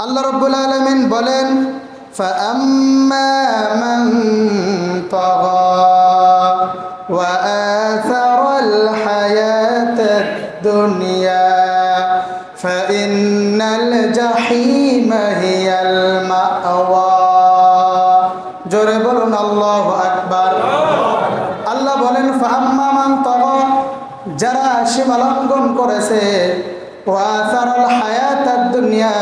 আল্লাহ রাব্বুল আলামিন বলেন, ফাআম্মা মান তাগা ওয়া আথারাল হায়াতাদ দুনিয়া ফাইন্নাল জাহিমা হিয়াল মাওয়া। জোরে বলুন আল্লাহু আকবার। আল্লাহ বলেন, ফাআম্মা মান তাগা, যারা সীমালঙ্ঘন করেছে, ওয়া আথারাল হায়াতাদ দুনিয়া,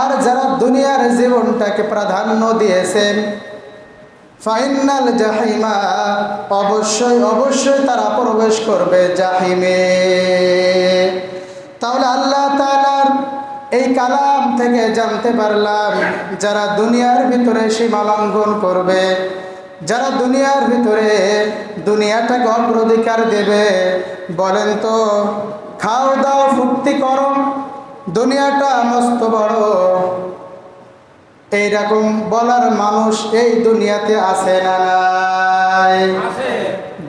আর যারা দুনিয়ার জীবনটাকে প্রাধান্য দিয়েছেন, ফাইনাল জাহিমা, অবশ্যই অবশ্যই তারা প্রবেশ করবে জাহিমে। তাহলে আল্লাহ তাআলার এই কালাম থেকে জানতে পারলাম, যারা দুনিয়ার ভিতরে সীমা লঙ্ঘন করবে, যারা দুনিয়ার ভিতরে দুনিয়াটাকে অগ্রাধিকার দেবে, বলেন তো খাও দাও ফুর্তি করো, দুনিয়াটা মস্ত বড়, এইরকম বলার মানুষ এই দুনিয়াতে আছে না নাই?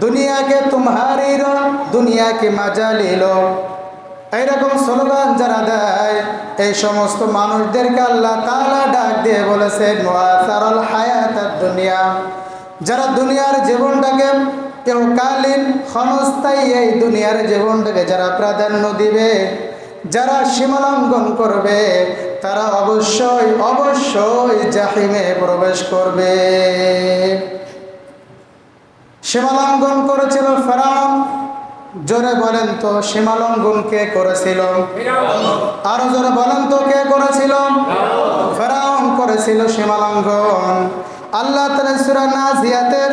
দুনিয়াকে তুমহারি লো, দুনিয়াকে মজা লিলো, এইরকম স্লোগান যারা দেয়, এই সমস্ত মানুষদেরকে আল্লাহ তাআলা ডাক দিয়ে বলেছেন, ওয়াসারাল হায়াতাদ দুনিয়া, যারা দুনিয়ার জীবনটাকে চিরকালীন ক্ষণস্থায়ী এই দুনিয়ার জীবনটাকে যারা প্রাধান্য দিবে, যারা সীমালঙ্ঘন করবে, তারা অবশ্যই অবশ্যই জাহিমে প্রবেশ করবে। সীমালঙ্ঘন করেছিল ফেরাউন। জোরে বলেন তো সীমালঙ্ঘন কে করেছিল? আরো জোরে বলেন তো কে করেছিল? ফেরাউন করেছিল সীমালঙ্ঘন। আল্লাহ তাআলা সূরা নাজিয়াতের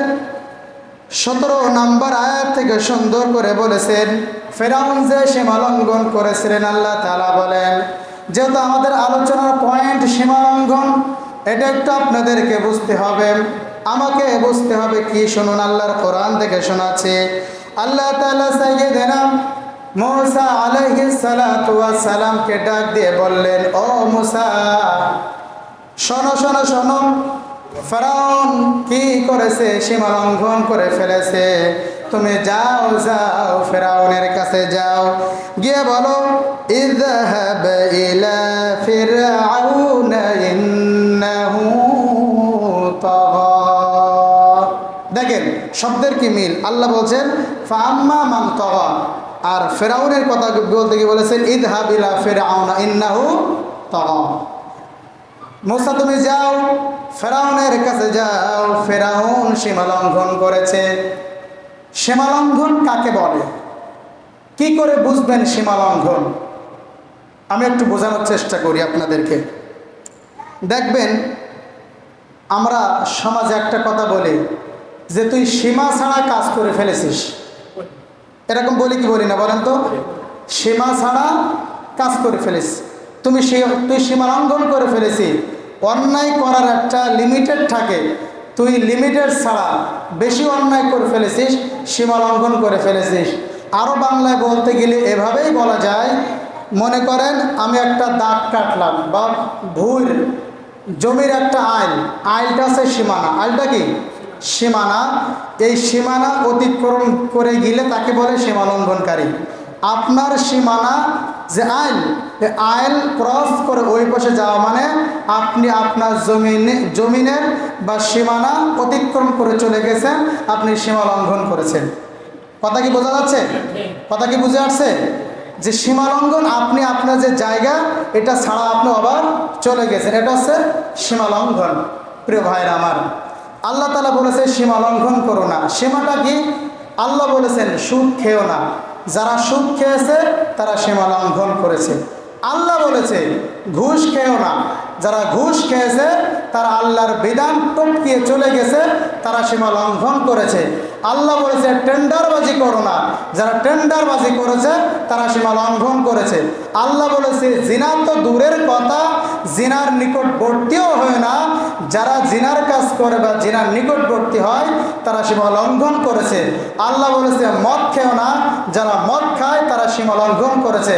17 নম্বর আয়াত থেকে সুন্দর করে বলেছেন, ফেরাউন যে সীমালঙ্ঘন করেছিলেন, আল্লাহ তাআলা বলেন, যেহেতু আমাদের আলোচনার পয়েন্ট সীমালঙ্ঘন, এটা একটু আপনাদেরকে বুঝতে হবে, আমাকে বুঝতে হবে। কি শুনুন, আল্লাহর কোরআন থেকে শোনাচ্ছে। আল্লাহ তাআলা সাইয়্যিদানা মূসা আলাইহিস সালাতু ওয়াস সালামকে ডাক দিয়ে বললেন, ও মূসা, শোনো শোনো শোনো, ফেরাউন কি করেছে? সীমালঙ্ঘন করে ফেলেছে। তুমি যাও যাও ফেরাউনের কাছে যাও, গিয়ে বলো, ইযহাব ইলা ফিরআউনা ইন্নাহু তাগা। দেখেন শব্দের কি মিল। আল্লাহ বলছেন ফাআম্মা মান তাগা, আর ফেরাউনের কথা বলতে গিয়ে বলেছেন ইযহাব ইলা ফিরআউনা ইন্নাহু তাগা। মূসা তুমি যাও ফেরাউনের কাছে যাও, ফেরাউন সীমালঙ্ঘন করেছে। সীমালঙ্ঘন কাকে বলে? কি করে বুঝবেন সীমালঙ্ঘন? আমি একটু বোঝানোর চেষ্টা করি আপনাদেরকে। দেখবেন আমরা সমাজে একটা কথা বলি যে তুই সীমা ছাড়া কাজ করে ফেলেছিস, এরকম বলি কি বলি না বলেন তো? সীমা ছাড়া কাজ করে ফেলিস, তুই সীমালঙ্ঘন করে ফেলেছিস। অন্যায় করার একটা লিমিটেড থাকে, তুই লিমিটেড ছাড়া বেশি অন্যায় করে ফেলেছিস, সীমালঙ্ঘন করে ফেলেছিস। আরও বাংলায় বলতে গেলে এভাবেই বলা যায়, মনে করেন আমি একটা দাগ কাটলাম বা ভুল জমির একটা আইলটা আছে সীমানা। আইলটা কি? সীমানা। এই সীমানা অতিক্রম করে গেলে তাকে বলে সীমালঙ্ঘনকারী। আপনার সীমানা যে আইল ক্রস করে ওই পাশে যাওয়া মানে আপনি আপনার জমিনের বা সীমানা অতিক্রম করে চলে গেছেন, আপনি সীমা লঙ্ঘন করেছেন। কথা কি বোঝা যাচ্ছে? কথা কি বুঝে আসছে? যে সীমা লঙ্ঘন, আপনি আপনার যে জায়গা এটা ছাড়া আপনি আবার চলে গেছেন, এটা হচ্ছে সীমা লঙ্ঘন। প্রিয় ভাইরা আমার, আল্লাহ তাআলা বলেছে সীমা লঙ্ঘন করো না। সীমাটা কি? আল্লাহ বলেছেন সুদ খেও না। যারা সুদ খেয়েছে তারা সীমা লঙ্ঘন করেছে। আল্লাহ বলেছে ঘুষ খেও না। যারা ঘুষ খেয়েছে তারা আল্লাহর বিধান টপকিয়ে চলে গেছে, তারা সীমা লঙ্ঘন করেছে। আল্লাহ বলেছে টেন্ডারবাজি করো না। যারা টেন্ডারবাজি করেছে তারা সীমা লঙ্ঘন করেছে। আল্লাহ বলেছে জিনা তো দূরের কথা, জিনার নিকটবর্তীও হয় না। যারা জিনার কাজ করে বা জিনার নিকটবর্তী হয় তারা সীমা লঙ্ঘন করেছে। আল্লাহ বলেছে মদ খেও না। যারা মদ খায় তারা সীমা লঙ্ঘন করেছে।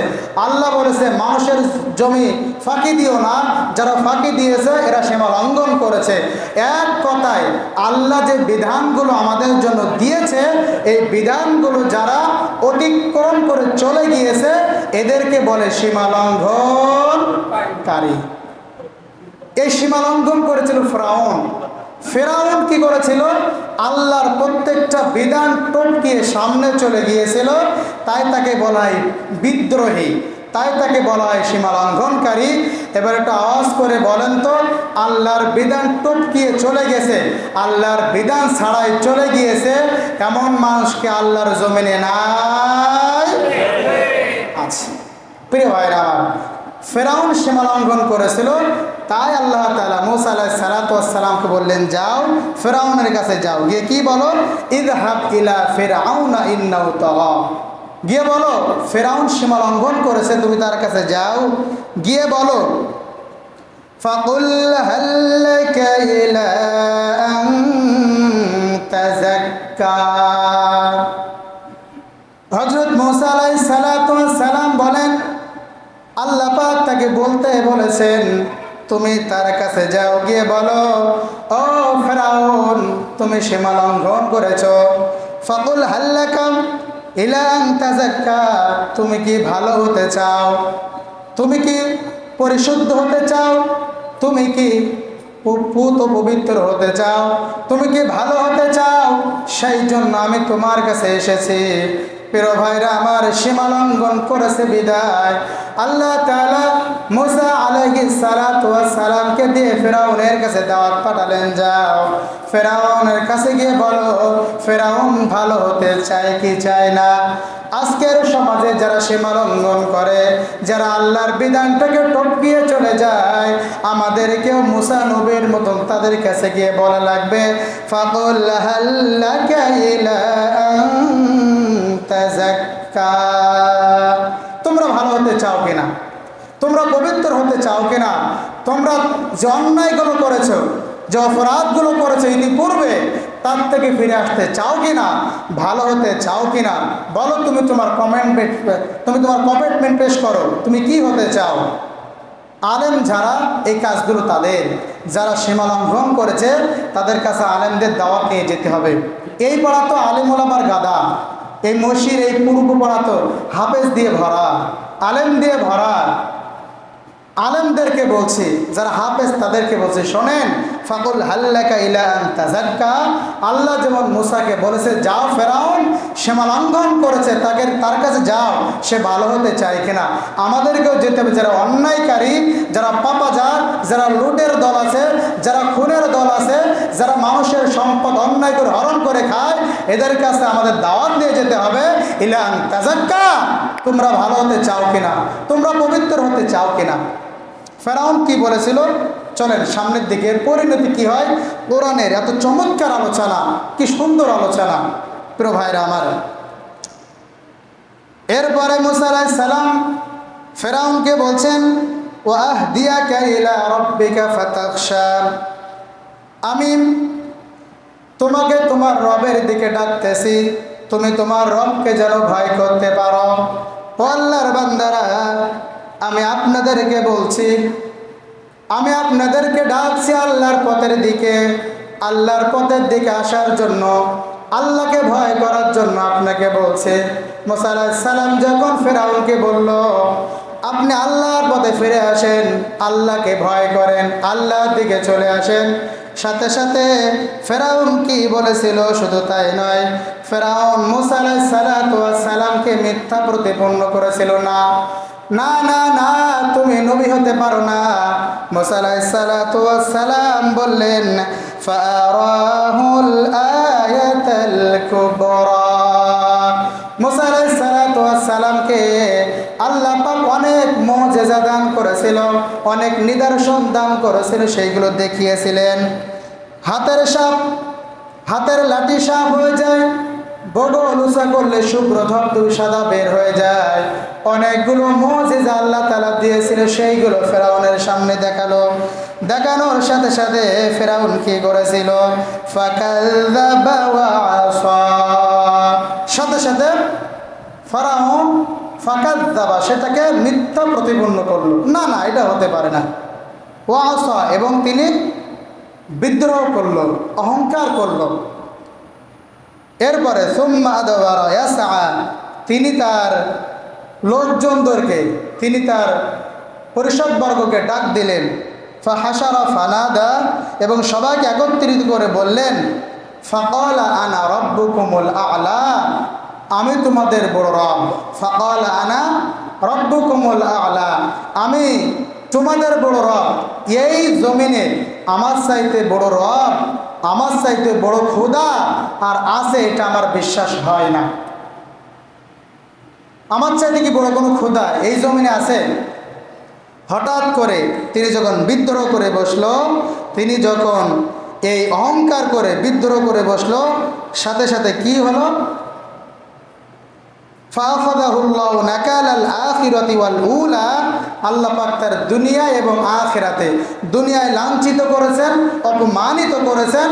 আল্লাহ বলেছে মানুষের জমি ফাঁকি দিও না। যারা ফাঁকি দিয়েছে এরা সীমা লঙ্ঘন করেছে। এক কথায় আল্লাহ যে বিধানগুলো আমাদের জন্য দিয়েছে, এই বিধানগুলো যারা অতিক্রম করে চলে গিয়েছে এদেরকে বলে সীমা লঙ্ঘনকারী। এই সীমা লঙ্ঘন করেছিল ফেরাউন। ফেরাউন কি করেছিল? আল্লাহর প্রত্যেকটা বিধান টপকিয়ে সামনে চলে গিয়েছিল, তাই তাকে বলা হয় বিদ্রোহী, তাই তাকে বলা হয় সীমা লঙ্ঘনকারী। এবার একটু আওয়াজ করে বলেন তো, আল্লাহর বিধান টপকিয়ে চলে গেছে, আল্লাহর বিধান ছাড়াই চলে গিয়েছে, এমন মানুষকে আল্লাহর জমিনে নাই আছে। প্রিয় ভাইরা আমার, ফেরাউন সীমা লঙ্ঘন করেছিল, তাই আল্লাহ তাআলা মূসা আলাইহিস সালাতু ওয়াস সালামকে বললেন, যাও ফেরাউনের কাছে যাও, গিয়ে কি বলো? ইযহাব ইলা ফিরআউনা ইন্নাহু তাগা। গিয়ে বলো ফেরাউন সীমা লঙ্ঘন করেছে, তুমি তার কাছে যাও, গিয়ে বলো ফাকুল হাল লাকা ইলা আন তাযাক্কা। হযরত মূসা আলাইহিস সালাতু ওয়াস সালাম বলেন, আল্লাহ পাক তাকে বলতে বলেছেন, তুমি তার কাছে যাও, গিয়ে বলো ও ফেরাউন, তুমি সীমা লঙ্ঘন করেছো। ফাকুল হাল লাকা ইলা আন তাযাক্কা, তুমি কি ভালো হতে চাও? তুমি কি পরিশুদ্ধ হতে চাও? তুমি কি পুত পবিত্র হতে চাও? তুমি কি ভালো হতে চাও? সেই জন্য আমি তোমার কাছে এসেছি। প্রিয় ভাইরা আমার, সীমা লঙ্ঘন করেছে বিদায় আল্লাহ তাআলা মূসা আলাইহিস সালাতু ওয়াস সালামকে দিয়ে ফেরাউনের কাছে দাওয়াত পাঠালেন, যাও ফেরাউনের কাছে গিয়ে বলো ফেরাউন ভালো হতে চায় কি চায় না। আজকের সমাজে যারা সীমা লঙ্ঘন করে, যারা আল্লাহর বিধানটাকে টপকিয়ে চলে যায়, আমাদেরকেও মূসা নবীর মতন তাদের কাছে গিয়ে বলা লাগবে ফাকুল হাল লাকা ইলা আন তাযাক্কা। তোমরা ভালো হতে চাও কিনা? তোমরা পবিত্র হতে চাও কিনা? তোমরা যে অন্যায়গুলো করেছো, যে অপরাধগুলো করেছো ইতিপূর্বে, তার থেকে ফিরে আসতে চাও কিনা? ভালো হতে চাও কিনা? বলো, তুমি তোমার কমিটমেন্ট পেশ করো, তুমি কি হতে চাও? আলেম যারা, এই কাজগুলো তাদের, যারা সীমা লঙ্ঘন করেছে তাদের কাছে আলেমদের দাওয়াত নিয়ে যেতে হবে। এই পাড়া তো আলেম ওলামার গাদা, এই মসজিদ এই পূর্ব পাড়া তো হাফেজ দিয়ে ভরা, আলেম দিয়ে ভরা। আলেমদেরকে বলছি, যারা হাফেজ তাদেরকে বলছি, শোনেন ফাকুল হাল লাকা ইলা আন তাযাক্কা। আল্লাহ যেমন মূসাকে বলেছে যাও ফেরাউন সীমা লঙ্ঘন করেছে, তার কাছে যাও, সে ভালো হতে চায় কিনা। আমাদেরকেও যেতে হবে, যারা অন্যায়কারী, যারা পাপাজার, যারা লুটের দল আছে, যারা খুনের দল আছে, যারা মানুষের সম্পদ অন্যায় করে হরণ করে খায়, এদের কাছে আমাদের দাওয়াত দিয়ে যেতে হবে ইলা আন তাযাক্কা। তোমরা ভালো হতে চাও কিনা? তোমরা পবিত্র হতে চাও কিনা? ফেরাউন কি বলেছিল? চলেন সামনের দিকে পরিণতি কি হয়। কোরআনের এত চমৎকার আলোচনা, কি সুন্দর আলোচনা প্রিয় ভাইরা আমার। এরপরে মূসা আলাইহিস সালাম ফেরাউনকে বলছেন ওয়াহদিয়াকা ইলা রাব্বিকা ফাতাখশা, আমি তোমাকে তোমার রবের দিকে ডাকতেছি, তুমি তোমার রবকে যেন ভয় করতে পারো। ও আল্লাহর বান্দারা, আমি আপনাদেরকে বলছি, আমি আপনাদেরকে ডাকছি আল্লাহর পথের দিকে, আল্লাহর পথের দিকে আসার জন্য, আল্লাহকে ভয় করার জন্য আপনাকে বলছে। মূসা আলাইহিস সালাম যখন ফেরাউনকে বলল আপনি আল্লাহর পথে ফিরে আসেন, আল্লাহকে ভয় করেন, আল্লাহর দিকে চলে আসেন, সাথে সাথে ফেরাউন কি বলেছিল? শুধু তাই নয়, ফেরাউন মূসা আলাইহিস সালামকে মিথ্যা প্রতিপন্ন করেছিল। না না না না, তুমি নবী হতে পারো না। মূসা আলাইহিস সালাম বললেন ফারাহুল আয়াতাল কুবরা। মূসা আলাইহিস সালামকে আল্লাহ পাক অনেক মুজিজা দান করেছিল, অনেক নিদর্শন দান করেছিল, সেইগুলো দেখিয়েছিলেন। হাতের সাপ, হাতের লাঠি সাপ হয়ে যায়, বড় লুসা করলে শুভ্র ধবধব সাদা বের হয়ে যায়। অনেকগুলো মুজিজা আল্লাহ তাআলা দিয়েছিল, সেইগুলো ফেরাউনের সামনে দেখালো। দেখানোর সাথে সাথে ফেরাউন কি করেছিল? ফাকাযযাবা ওয়া আসা, সাথে সাথে ফেরাউন ফাকাযযাবা, সেটাকে মিথ্যা প্রতিপন্ন করলো। না না, এটা হতে পারে না। ওয়া আসা, এবং তিনি বিদ্রোহ করলো, অহংকার করলো। এরপরে সুম্মা আদবারা ইয়াসআ, তিনি তার লোকজনদেরকে, তিনি তার পরিষদবর্গকে ডাক দিলেন, ফাহাশারা ফানাদা, এবং সবাইকে একত্রিত করে বললেন, ফাকালা আনা রাব্বুকুমুল আ'লা, আমি তোমাদের বড় রব। ফাকালা আনা রাব্বুকুমুল আ'লা, আমি তোমাদের বড় রব। এই জমিনে আমার চাইতে বড় রব, আমার চাইতে বড় খোদা আর আছে এটা আমার বিশ্বাস হয় না। আমার চাইতে কি বড় কোনো খোদা এই জমিনে আছে? হঠাৎ করে তিনি যখন বিদ্রোহ করে বসলো, তিনি যখন এই অহংকার করে বিদ্রোহ করে বসলো, সাথে সাথে কি হলো? ফাআখাযাহুল্লাহু নাকালাল আখিরাতি ওয়াল উলা, আল্লাহ পাক তার দুনিয়া এবং আখিরাতে, দুনিয়ায় লাঞ্ছিত করেছেন, অপমানিত করেছেন,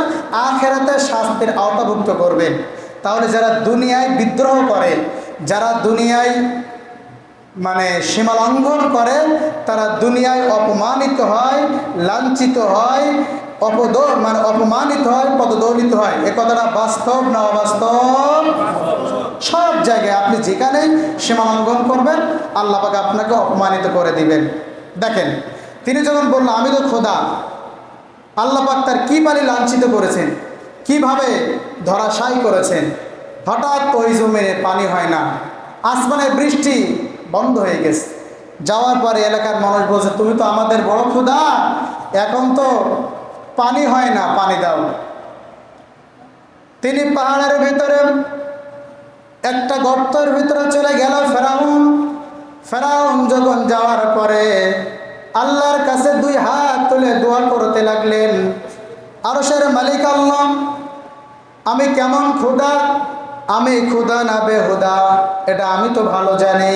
আখিরাতে শাস্তির আওতাভুক্ত করবেন। তাহলে যারা দুনিয়ায় বিদ্রোহ করে, যারা দুনিয়ায় সীমা লঙ্ঘন করে, তারা দুনিয়ায় অপমানিত হয়, লাঞ্ছিত হয়, অপমানিত হয়, পদদলিত হয়। এ কথাটা বাস্তব না অবাস্তব? সব জায়গায় আপনি যেখানেই সীমা লঙ্ঘন করবেন, আল্লাহ পাক আপনাকে অপমানিত করে দিবেন। দেখেন, তিনি যখন বললেন আমি তো খোদা, আল্লাহ পাক তার কী পারি লাঞ্ছিত করেছেন, কিভাবে ধরাশায়ী করেছেন। হঠাৎ ওই জমিনে পানি হয় না, আসমানের বৃষ্টি বন্ধ হয়ে গেছে। যাওয়ার পরে এলাকার মানুষ বলছে, তুমি তো আমাদের বড় খোদা, এখন তো পানি হয় না, পানি দাও। তিনি পাহাড়ের ভিতরে একটা গর্তের ভিতরে চলে গেল ফেরাউন। ফেরাউন যখন যাওয়ার পরে আল্লাহর কাছে দুই হাত তুলে দোয়া করতে লাগলেন, আরশের মালিক আল্লাহ, আমি কেমন খোদা, আমি খোদা না বেহুদা এটা আমি তো ভালো জানি।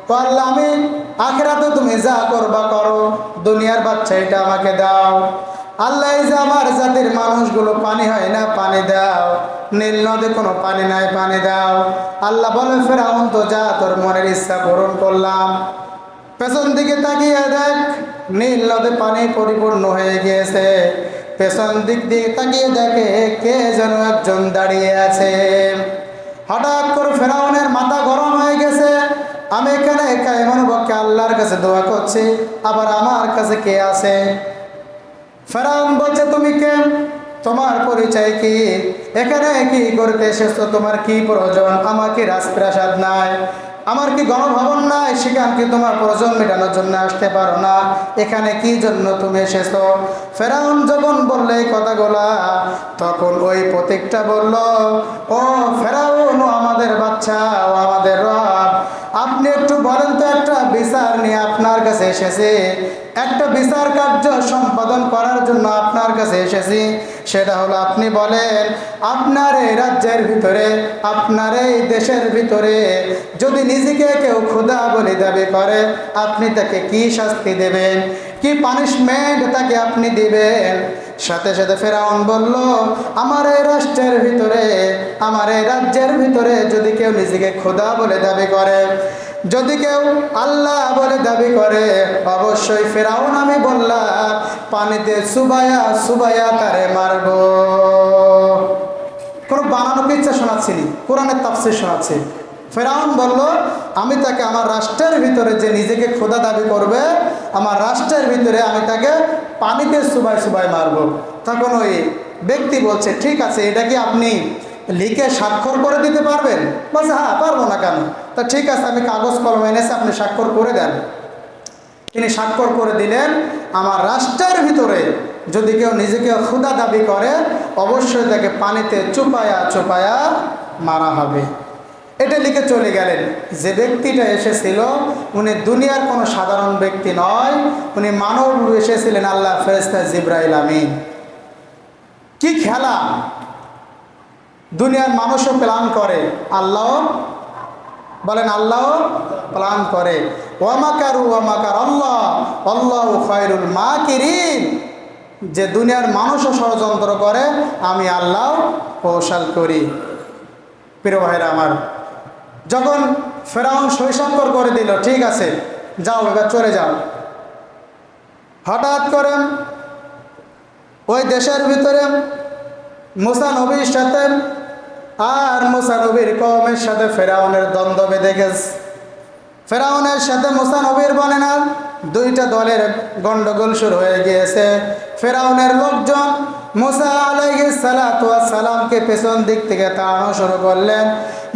তো আল্লাহ, আমি আখিরাতে তুমি যা করবা করো, দুনিয়ার বাচ্চা এটা আমাকে দাও। আল্লাহ, এই যে আমার জাতির মানুষগুলো পানি হয় না, পানি দাও। নীল নদে কোনো পানি নাই, পানি দাও। আল্লাহ বলে, ফেরাউন তো যা, তোর মনের ইচ্ছা পূরণ করলাম। পেছন দিকে তাকিয়ে দেখ, নীল নদে পানি পরিপূর্ণ হয়ে গিয়েছে। পেছন দিক দিয়ে তাকিয়ে দেখে কে যেন একজন দাঁড়িয়ে আছে। হঠাৎ করে ফেরাউনের মাথা গরম হয়ে গেছে, আমি এখানে একা এমন পক্ষে আল্লাহর কাছে দোয়া করছি, আবার আমার কাছে কে আছে? ফেরাউন বলছে, তুমি কে, তোমার পরিচয় কি, এখানে কি করতে এসেছো, তোমার কি প্রয়োজন? আমার কি রাজপ্রাসাদ নাই, আমার কি গণভবন নাই, সেখান কি তোমার প্রয়োজন মেটানোর জন্য আসতে পারো না? এখানে কি জন্য তুমি এসেছো? ফেরাউন যখন বললে এই কথাগুলা, তখন ওই প্রতীকটা বলল, ও ফেরাউন, ও আমাদের বাচ্চা, ও আমাদের রব, আপনি একটু বলেন তো, একটা বিচার নিয়ে আপনার কাছে এসেছি, একটা বিচার কার্য সম্পাদন করার জন্য আপনার কাছে এসেছি। সেটা হলো, আপনি বলেন, আপনার এই রাজ্যের ভিতরে, আপনার এই দেশের ভিতরে যদি নিজেকে কেউ খোদা বলে দাবি করে, আপনি তাকে কি শাস্তি দেবেন, কি পানিশমেন্ট তাকে আপনি দিবেন? সাথে সাথে ফেরাউন বলল, আমার এই রাষ্ট্রের ভিতরে, আমার এই রাজ্যের ভিতরে যদি কেউ নিজেকে খোদা বলে দাবি করে, যদি কেউ আল্লাহ বলে দাবি করে, অবশ্যই ফেরাউন, আমি বললাম, পানিতে সুবায়া সুবায়া তারে মারব। কোনো বানানো কিচ্ছা শোনাচ্ছিনি, কোরআনের তাফসীর শোনাচ্ছি। ফেরাউন বলল, আমি তাকে আমার রাষ্ট্রের ভিতরে যে নিজেকে খোদা দাবি করবে, আমার রাষ্ট্রের ভিতরে আমি তাকে পানিতে সুবাই সুবাই মারব। তখন ওই ব্যক্তি বলছে, ঠিক আছে, এটা কি আপনি লিখে স্বাক্ষর করে দিতে পারবেন? বলছে, হ্যাঁ, পারবো না কেন? তা ঠিক আছে, আমি কাগজ কলম এনেছি, আপনি স্বাক্ষর করে দেন। তিনি স্বাক্ষর করে দিলেন, আমার রাষ্ট্রের ভিতরে যদি কেউ নিজেকে খোদা দাবি করে, অবশ্যই তাকে পানিতে চুপায়া চুপায়া মারা হবে। এটা লিখে চলে গেলেন। যে ব্যক্তিটা এসেছিল, উনি দুনিয়ার কোনো সাধারণ ব্যক্তি নয়, উনি মানব এসেছিলেন আল্লাহ ফেরেশতা জিবরাইল আমিন। কি খেলা! দুনিয়ার মানুষও প্ল্যান করে, আল্লাহ বলেন, আল্লাহ প্ল্যান করে। ওয়ামাকারু ওয়ামাকার আল্লাহ আল্লাহু খায়রুল মাকিরিন। যে দুনিয়ার মানুষও ষড়যন্ত্র করে, আমি আল্লাহ কৌশল করি। প্রিয় ভাইরা আমার, যখন ফেরাউন সইস্বাক্ষর করে দিল, ঠিক আছে, যাও, এবার চলে যাও। হঠাৎ করে ওই দেশের ভিতরে মুসা নবীর সাথে আর মুসা নবীর কওমের সাথে ফেরাউনের দ্বন্দ্ব বেঁধে গেছে। ফেরাউনের সাথে মুসা নবীর বনে না, দুইটা দলের গন্ডগোল শুরু হয়ে গিয়েছে। ফেরাউনের লোকজন মুসা আলাইহিস সালাতু ওয়াস সালামকে পেছন দিক থেকে তাড়ানো শুরু করলেন।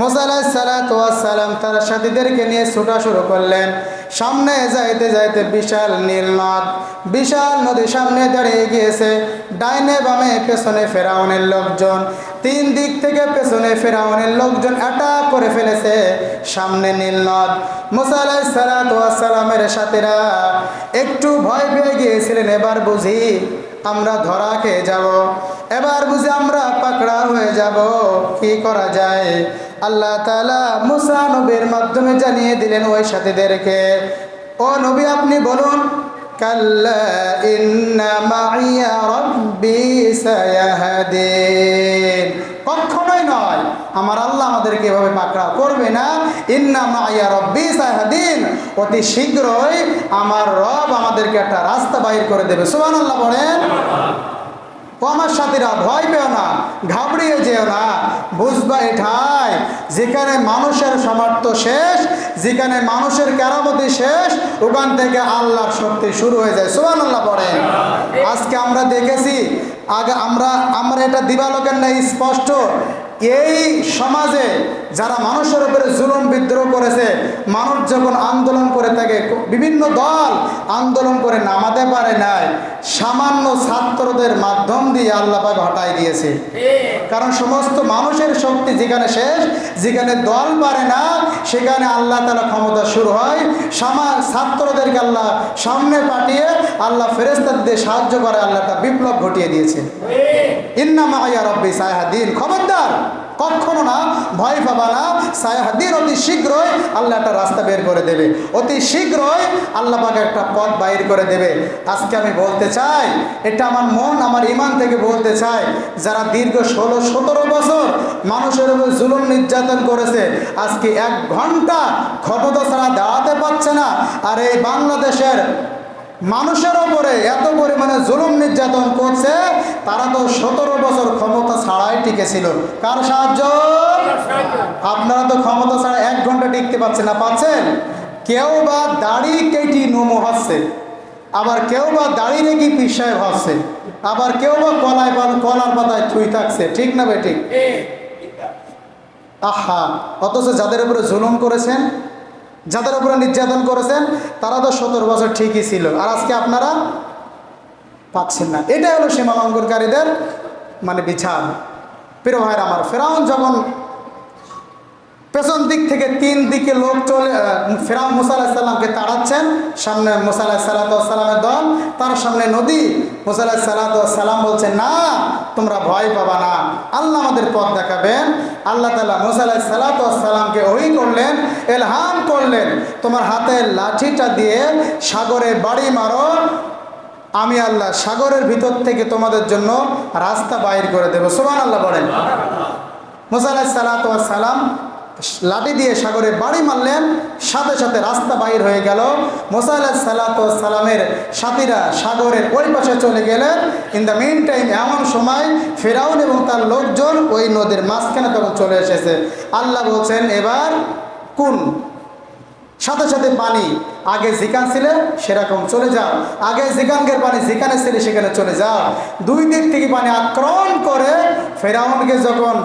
মুসা আলাইহিস সালাতু ওয়াস সালাম তার সাথীদেরকে নিয়ে ছুটা শুরু করলেন। সামনে যাইতে যাইতে বিশাল নীল নদ, বিশাল নদী সামনে দাঁড়িয়ে গিয়েছে। ডাইনে বামে পেছনে ফেরাউনের লোকজন, তিন দিক থেকে পেছনে ফেরাউনের লোকজন অ্যাটাক করে ফেলেছে। সামনে নীল নদ। মুসা আলাইহিস সালাতু ওয়াস সালামের সাথীরা একটু ভয় পেয়ে গিয়েছিলেন, এবার বুঝি আমরা ধরা খেয়ে যাব, এবার বুঝি আমরা পাকড়া হয়ে যাব, কি করা যায়? আল্লাহ তাআলা মুসা নবীর মাধ্যমে জানিয়ে দিলেন ওই সাথীদেরকে, ও নবী আপনি বলুন, কাল্লা ইন্না মাইয়া রাব্বি সায়াহদিন, কখনোই নয়, আমার আল্লাহ আমাদেরকে এভাবে পাকড়া করবে না। ইন্না মাইয়া রাব্বি সায়াহদিন, অতি শীঘ্রই আমার রব আমাদেরকে একটা রাস্তা বাইর করে দেবে। সুবহানাল্লাহ বলেন। ও আমার সাথীরা, ভয় পেও না, ঘাবড়িয়ে যেও না, বুঝবা এটাই যেখানে মানুষের সামর্থ্য শেষ, যেখানে মানুষের কেরামতি শেষ, ওখান থেকে আল্লাহর শক্তি শুরু হয়ে যায়। সুবহানাল্লাহ পড়েন। আজকে আমরা দেখেছি, আগে আমরা এটা দিবালোকের নাই স্পষ্ট, এই সমাজে যারা মানুষের উপরে জুলুম বিদ্রোহ করেছে, মানুষ যখন আন্দোলন করে থাকে, বিভিন্ন দল আন্দোলন করে নামাতে পারে নাই, সামান্য ছাত্রদের মাধ্যম দিয়ে আল্লাহ পাক হটাই দিয়েছে। কারণ সমস্ত মানুষের শক্তি যেখানে শেষ, যেখানে দল পারে না, সেখানে আল্লাহ তাআলা ক্ষমতা শুরু হয়। ছাত্রদেরকে আল্লাহ সামনে পাঠিয়ে আল্লাহ ফেরেশতাদের দিয়ে সাহায্য করে, আল্লাহ তা বিপ্লব ঘটিয়ে দিয়েছে। ইন্না মাইয়া রাব্বি সায়াহদিন, খবরদার কখনো না, ভয় পাবা না। সায়াহদিন, অতি শীঘ্রই আল্লাহ একটা রাস্তা বের করে দেবে, অতি শীঘ্রই আল্লাহ পাক একটা পথ বাইর করে দেবে। আজকে আমি বলতে চাই, এটা আমার মন, আমার ইমান থেকে বলতে চাই, যারা দীর্ঘ 16-17 বছর মানুষের উপর জুলুম নির্যাতন করেছে, আজকে 1 ঘন্টা ক্ষমতা ছাড়া দাঁড়াতে পারছে না, আর এই বাংলাদেশের মানুষের ওপরে এত পরিমাণে জুলুম নির্যাতন করছে, তারা তো 17 বছর ক্ষমতা ছাড়াই টিকেছিল। কার সাহায্য? আপনারা তো ক্ষমতা ছাড়া 1 ঘন্টা টিকতে পারছেন না, পাচ্ছেন? কেউ বা দাড়ি কেটে নমো হচ্ছে, আবার কেউ বা দাড়ি রেখে পীর সাহেব হচ্ছে, আবার কেউ বা কলার পাতায় থুই থাকছে, ঠিক না বেঠিক? আহা, অথচ যাদের উপরে জুলুম করেছেন, যাদের উপরে নির্যাতন করেছেন, তারা তো 17 বছর ঠিকই ছিল, আর আজকে আপনারা পাচ্ছেন না। এটাই হলো সীমা লঙ্ঘনকারীদের বিচার। প্রিয় ভাইরা আমার, ফেরাউন যখন পেছন দিক থেকে 3 দিকে লোক চলে, ফেরাউন মুসা আলাইহিস সালামকে তাড়াচ্ছেন, সামনে মুসা আলাইহিস সালামের দল, তার সামনে নদী। মুসা আলাইহিস সালাম বলছেন, না, তোমরা ভয় পাবা না, আল্লাহ আমাদের পথ দেখাবেন। আল্লাহ তাআলা মুসা আলাইহিস সালামকে ওহী করলেন, ইলহাম করলেন, তোমার হাতের লাঠিটা দিয়ে সাগরে বাড়ি মারো, আমি আল্লাহ সাগরের ভিতর থেকে তোমাদের জন্য রাস্তা বাইর করে দেব। সুবহানাল্লাহ বলেন। মুসা আলাইহিস সালাম লাঠি দিয়ে সাগরে বাড়ি মারলেন, সাথে সাথে রাস্তা বাইর হয়ে গেল। মুসা আলাইহিস সালামের সাথীরা সাগরের ওই পাশে চলে গেলেন। ইন দ্য মিন টাইম এমন সময় ফেরাউন এবং তার লোকজন ওই নদীর মাঝখানে তখন চলে এসেছে। আল্লাহ বলছেন, এবার কোন সাথে সাথে পানি, আগে যেখানে ছিলে সেরকম চলে যাও, আগে যেখানকার পানি যেখানে ছিলে সেখানে চলে যাও। 2 দিক থেকে পানি আক্রমণ করে ফেরাউনকে যখন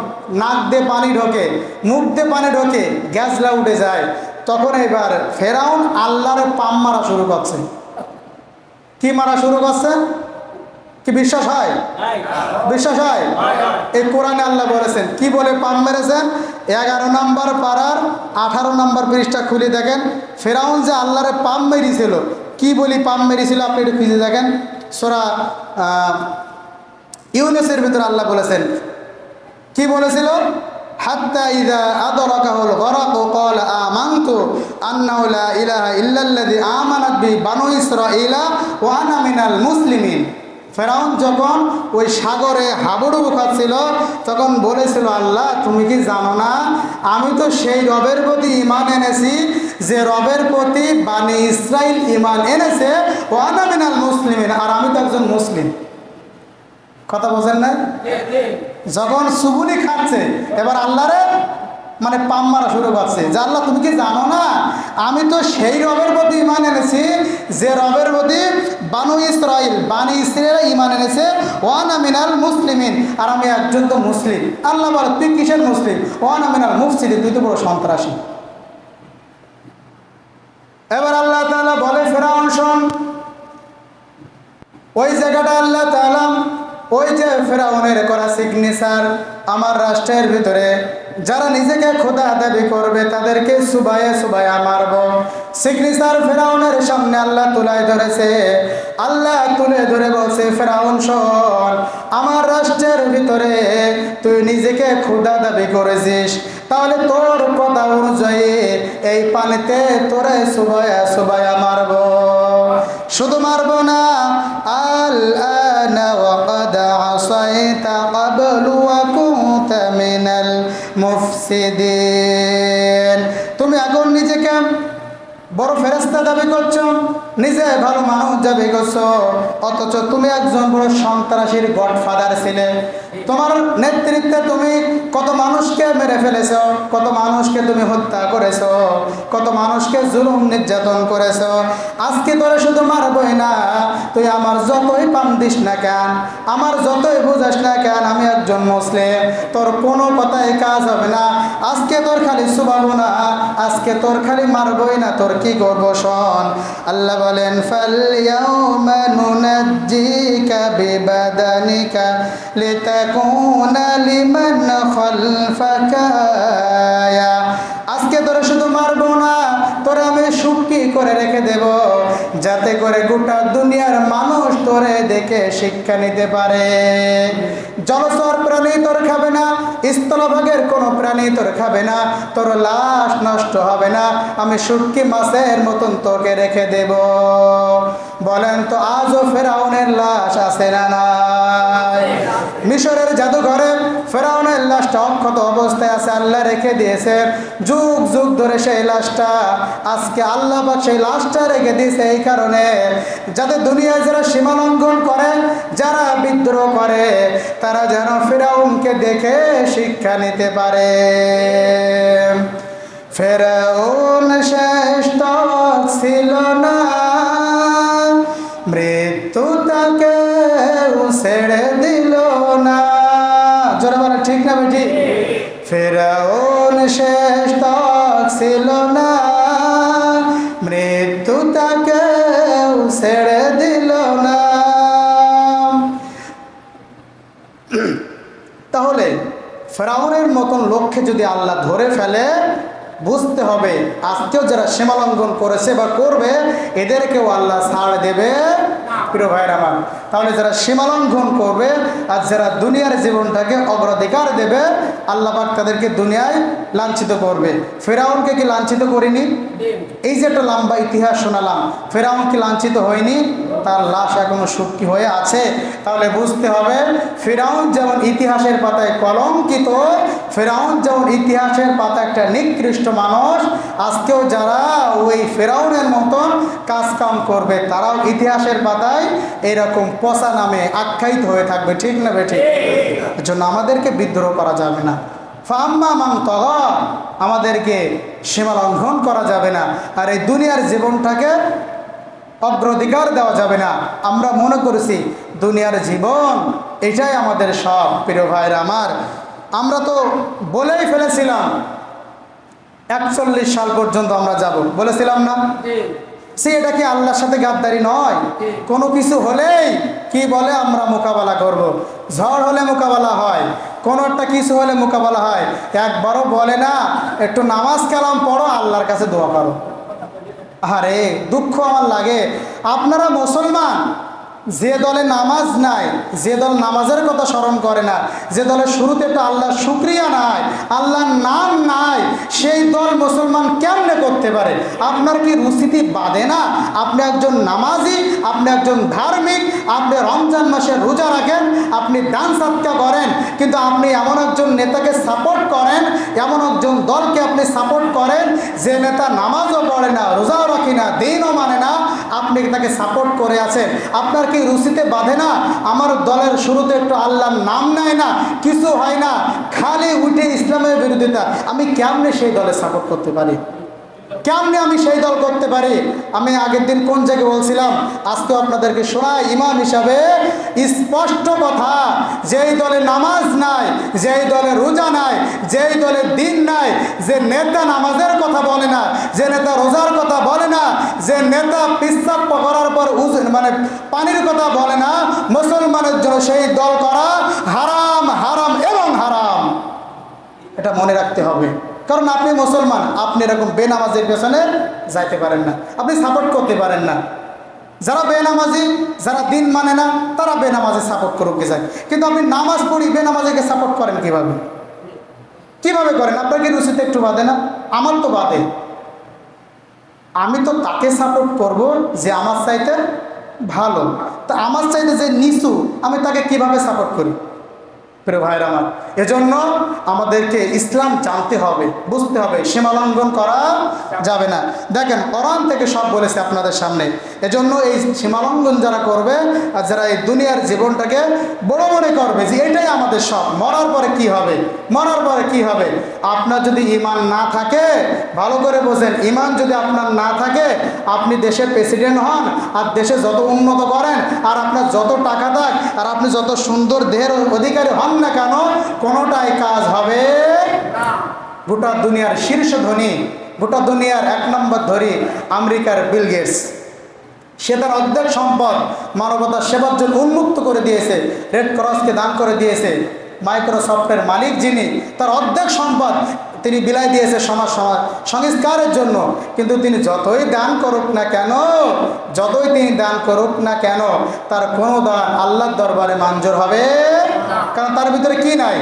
নাক দিয়ে পানি ঢোকে, মুখ দিয়ে পানি ঢোকে, গ্যাসলা উঠে যায়, তখন এবার ফেরাউন আল্লাহর পাম মারা শুরু করছে। কি মারা শুরু করছে? কি বিশ্বাস হয়? বিশ্বাস হয়? এই কোরআনে আল্লাহ বলেছেন, কি বলে পাম মেরেছেন? 11 নম্বর পারার 18 নম্বর পৃষ্ঠা খুলে দেখেন, ফেরাউন যে আল্লাহরে পাম মেরেছিল, কি বলি পাম মেরেছিল আপনি একটু খুঁজে দেখেন। সূরা ইউনূসের ভিতরে আল্লাহ বলেছেন, কি বলেছিল? হাত্তা ইযা আদরাকাহুল গরাকু ক্বালা আমানতু আন্নাহু লা ইলাহা ইল্লাল্লাযী আমানাত বিহি বানু ইসরাঈলা ওয়া আনা মিনাল মুসলিমিন। ফেরাউন যখন ওই সাগরে হাবুডুবু খাচ্ছিল, তখন বলেছিল, আল্লাহ তুমি কি জানো না, আমি তো সেই রবের প্রতি ঈমান এনেছি যে রবের প্রতি বানি ইসরাইল ঈমান এনেছে, ওয়া আনা মিনাল মুসলিমিন, আর আমি তো একজন মুসলিম। কথা বোঝেন না? যখন সুবুনি খাচ্ছে, এবার আল্লাহরে পাম মারা শুরু করছে, যে আল্লাহ তুমি কি জানো না আমি তো সেই রবের প্রতি ঈমান এনেছি যে রবের প্রতি বানি ইসরাইল ঈমান এনেছে, ওয়ানা মিনাল মুসলিমিন, আর আমি একজন তো মুসলিম। আল্লাহ বলে তুই কিসের মুসলিম? ওয়ানা মিনাল মুফসিদিন, তুই তো বড় সন্ত্রাসী। এবার আল্লাহ তাআলা বলে ফেরাউন শোন, ওই জায়গাটা আল্লাহ তাআলা ওই যে ফেরাউনের করা সিগনেচার, আমার রাষ্ট্রের ভিতরে যারা নিজেকে খোদা দাবি করবে তাদেরকে সুবায়ে সুবায়ে মারব। সিগনেচার ফেরাউনের সামনে আল্লাহ তুলে ধরেছে। আল্লাহ তুলে ধরে বলছে ফেরাউন শোন, আমার রাষ্ট্রের ভিতরে তুই নিজেকে খোদা দাবি করেছিস, তাহলে তোর কথা অনুযায়ী এই পানিতে তোরে সুবায়া সুবায়া মারব। শুধু মারব না, আল আনা ওয়া ক্বাদ আসাইতা ক্বাবলু ওয়া কুনতা মিনাল মুফসিদিন। তুমি এখন নিজেকে বড় ফেরেশতা দাবি করছো, নিজে ভালো মানুষ দাবি করছো, অথচ তুমি একজন বড় সন্ত্রাসীর গডফাদার ছিলে। তোমার নেতৃত্বে তুমি কত মানুষকে মেরে ফেলেছো, কত মানুষকে তুমি হত্যা করেছো, কত মানুষকে জুলুম নির্যাতন করেছো। আজকে তোরা শুধু মারবই না, তুই আমার যতই পাম দিস না কেন, আমার যতই বুঝাস না কেন, আমি একজন মুসলিম, তোর কোনো কথাই কাজ হবে না। আজকে তোর খালি সুবাবো না, আজকে তোর খালি মারবই না, তোর কি করবো শোন। আল্লাহ বলেন ফালইয়াউমা নুনাজ্জিকা বিবাদানিকা লিতাকুনা লিমান খালফাকা আয়া। আজকে তোরা শুধু মারবো না, তোরা আমি সুখী করে রেখে দেব, যাতে করে গোটা দুনিয়ার মানুষ তোরে দেখে শিক্ষা নিতে পারে। জলচর প্রাণী তোর খাবে না, স্থলভাগের কোনো প্রাণী তোর খাবে না, তোর লাশ নষ্ট হবে না, আমি শুটকি মাছের মতন তোকে রেখে দেব। বলেন তো আজও ফেরাউনের লাশ আছে না নাই? মিশরের জাদুঘরে ফেরাউনের লাশটা অক্ষত অবস্থায় আছে, আল্লাহ রেখে দিয়েছে। যুগ যুগ ধরে সেই লাশটা, আজকে আল্লাহ পাক সেই লাশটা রেখে দিয়েছে এই কারণে, যাতে দুনিয়ায় যারা সীমা লঙ্ঘন করে, যারা বিদ্রোহ করে, তারা যেন ফেরাউনকে দেখে শিক্ষা নিতে পারে। ফেরাউন শেষ তক ছিল না, মৃত্যু তাকে ছেড়ে দিল না। জোরে বলে ঠিক না বেটি? ফেরাউন শেষ তক ছিল না, মৃত্যু তাকে ছেড়ে দিল না। তাহলে ফেরাউনের মতন লক্ষ্যে যদি আল্লাহ ধরে ফেলে, বুঝতে হবে আজকেও যারা সীমালঙ্ঘন করেছে বা করবে, এদেরকেও আল্লাহ ছাড় দেবে প্রিয় ভাইয়ের আমার। তাহলে যারা সীমালঙ্ঘন করবে আর যারা দুনিয়ার জীবনটাকে অগ্রাধিকার দেবে, আল্লাহ পাক তাদেরকে দুনিয়ায় লাঞ্ছিত করবে। ফেরাউনকে কি লাঞ্ছিত করিনি? এই যে একটা লম্বা ইতিহাস শোনালাম, ফেরাউন কি লাঞ্ছিত হয়নি? তার লাশ এখনো সুটকি হয়ে আছে। তাহলে বুঝতে হবে ফেরাউন যেমন ইতিহাসের পাতায় কলঙ্কিত, ফেরাউন যেমন ইতিহাসের পাতা একটা নিকৃষ্ট মানুষ, আজকেও যারা ওই ফেরাউনের মতন কাজ কাম করবে, তারাও ইতিহাসের পাতায় এরকম পচা নামে আখ্যায়িত হয়ে থাকবে। ঠিক না বেঠিক? এর জন্য আমাদেরকে বিদ্রোহ করা যাবে না। ফাম্মা মান তাগা, আমাদেরকে সীমা লঙ্ঘন করা যাবে না, আর এই দুনিয়ার জীবনটাকে অগ্রাধিকার দেওয়া যাবে না। আমরা মনে করেছি দুনিয়ার জীবন এটাই আমাদের সব। প্রিয় ভাইরা আমার, আমরা তো বলেই ফেলেছিলাম 41 সাল পর্যন্ত আমরা যাব, বলেছিলাম না? সে এটা কি আল্লাহর সাথে গাদ্দারি নয়? কোনো কিছু হলেই কি বলে আমরা মোকাবেলা করব। ঝড় হলে মোকাবেলা হয়, কোনো একটা কিছু হলে মোকাবেলা হয়। একবারও বলে না একটু নামাজ কালাম পড়ো, আল্লাহর কাছে দোয়া করো। আরে দুঃখ আমার লাগে, আপনারা মুসলমান, যে দলে নামাজ নাই, যে দল নামাজের কথা স্মরণ করে না, যে দলের শুরুতে তো আল্লাহর শুকরিয়া নাই, আল্লাহর নাম নাই, সেই দল মুসলমান কেমনে করতে পারে? আপনার কি রুচিতে বাঁধে না? আপনি একজন নামাজি, আপনি একজন ধার্মিক, আপনি রমজান মাসে রোজা রাখেন, আপনি দান সাদকা করেন, কিন্তু আপনি এমন একজন নেতাকে সাপোর্ট করেন, এমন একজন দলকে আপনি সাপোর্ট করেন যে নেতা নামাজও পড়ে না, রোজাও রাখে না, দিনও মানে না, আপনি তাকে সাপোর্ট করে আছেন। আপনার কি রুচিতে বাঁধে না? আমার দলের শুরুতে একটু আল্লাহর নাম নেয় না, কিছু হয় না, খালি উঠে ইসলামের বিরোধিতা, আমি কেমনে সেই দলে সাপোর্ট করতে পারি? কেমনে আমি সেই দল করতে পারি? আমি আগের দিন কোন জায়গায় বলছিলাম, আজকেও আপনাদেরকে শোনাই ইমাম হিসাবে স্পষ্ট কথা, যেই দলে নামাজ নাই, যেই দলে রোজা নাই, যেই দলে দিন নাই, যে নেতা নামাজের কথা বলে না, যে নেতা রোজার কথা বলে না, যে নেতা পেশাব করার পর মানে পানির কথা বলে না, মুসলমানের জন্য সেই দল করা হারাম, হারাম এবং হারাম। এটা মনে রাখতে হবে। কারণ আপনি মুসলমান, আপনি এরকম বেনামাজির পেছনে যাইতে পারেন না, আপনি সাপোর্ট করতে পারেন না। যারা বেনামাজি, যারা দিন মানে না, তারা বেনামাজি সাপোর্ট করুক যায়। কিন্তু আপনি নামাজ পড়ি বেনামাজিকে সাপোর্ট করেন কিভাবে? কিভাবে করেন? আপনার কি রুচিতে একটু বাদে না? আমার তো বাদে। আমি তো তাকে সাপোর্ট করব যে আমার চাইতে ভালো। তা আমার চাইতে যে নিচু, আমি তাকে কিভাবে সাপোর্ট করি? প্রিয় ভাইরা আমার, এজন্য আমাদেরকে ইসলাম জানতে হবে, বুঝতে হবে, সীমা লঙ্ঘন করা যাবে না। দেখেন কোরআন থেকে সব বলেছে আপনাদের সামনে। এজন্য এই সীমা লঙ্ঘন যারা করবে আর যারা এই দুনিয়ার জীবনটাকে বড় মনে করবে যে এটাই আমাদের সব, মরার পরে কি হবে, মরার পরে কি হবে? আপনার যদি ঈমান না থাকে, ভালো করে বোঝেন, ঈমান যদি আপনার না থাকে, আপনি দেশের প্রেসিডেন্ট হন আর দেশে যত উন্নত করেন, আর আপনার যত টাকা থাক, আর আপনি যত সুন্দর দেহের অধিকারী হন না কেন, কোনোটাই কাজ হবে না। গোটা দুনিয়ার শীর্ষ ধনী, গোটা দুনিয়ার 1 নম্বর ধনী আমেরিকার বিল গেটস, সে তার অর্ধেক সম্পদ মানবতার সেবার জন্য উন্মুক্ত করে দিয়েছে, রেড ক্রসকে দান করে দিয়েছে। মাইক্রোসফটের মালিক যিনি, তার অর্ধেক সম্পদ তিনি বিলাই দিয়েছে সমাজ সংস্কারের জন্য। কিন্তু তিনি যতই দান করুক না কেন, যতই তিনি দান করুক না কেন, তার কোনো দান আল্লাহর দরবারে মঞ্জুর হবে, কারণ তার ভিতরে কি নাই?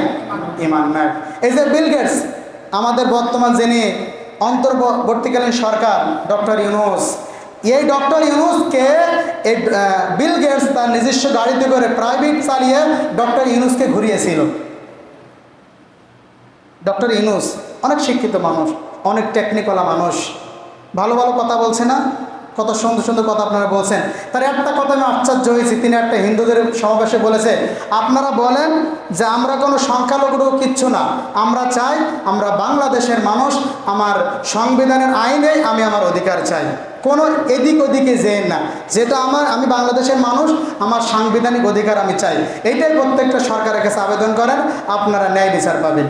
ঈমান নাই। এই যে বিল গেটস, আমাদের বর্তমান যিনি অন্তর্বর্তীকালীন সরকার ডক্টর ইউনূস, এই ডক্টর ইউনূসকে এই বিল গেটস তার নিজস্ব গাড়িতে করে প্রাইভেট চালিয়ে ডক্টর ইউনূসকে ঘুরিয়েছিল। ডক্টর ইউনূস অনেক শিক্ষিত মানুষ, অনেক টেকনিক্যাল মানুষ, ভালো ভালো কথা বলছে না? কত সুন্দর সুন্দর কথা আপনারা বলছেন। তার একটা কথা আমি আশ্চর্য হয়েছি, তিনি একটা হিন্দুদের সমাবেশে বলেছে, আপনারা বলেন যে আমরা কোনো সংখ্যালঘু কিচ্ছু না, আমরা চাই আমরা বাংলাদেশের মানুষ, আমার সংবিধানের আইনে আমি আমার অধিকার চাই, কোনো এদিক ওদিকে যেন না, যেটা আমি বাংলাদেশের মানুষ, আমার সাংবিধানিক অধিকার আমি চাই। এইটাই প্রত্যেকটা সরকারের কাছে আবেদন করেন, আপনারা ন্যায় বিচার পাবেন।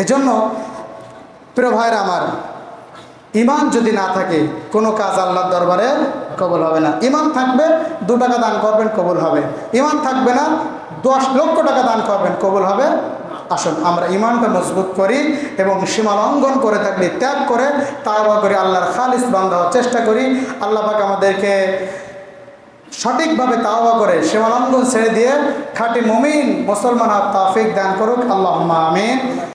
এজন্য প্রিয় ভাইরা আমার, ঈমান যদি না থাকে কোনো কাজ আল্লাহর দরবারে কবুল হবে না। ঈমান থাকবে 2 টাকা দান করবেন, কবুল হবে। ঈমান থাকবে না 10 লক্ষ টাকা দান করবেন, কবুল হবে। আসুন আমরা ঈমানটা মজবুত করি এবং সীমা লঙ্ঘন করে থাকলে ত্যাগ করে তাওবা করে আল্লাহর খালিস বান্দা হওয়ার চেষ্টা করি। আল্লাহ পাক আমাদেরকে সঠিকভাবে তাওবা করে সীমা লঙ্ঘন ছেড়ে দিয়ে খাঁটি মুমিন মুসলমান হওয়ার তৌফিক দান করুক। আল্লাহুম্মা আমিন।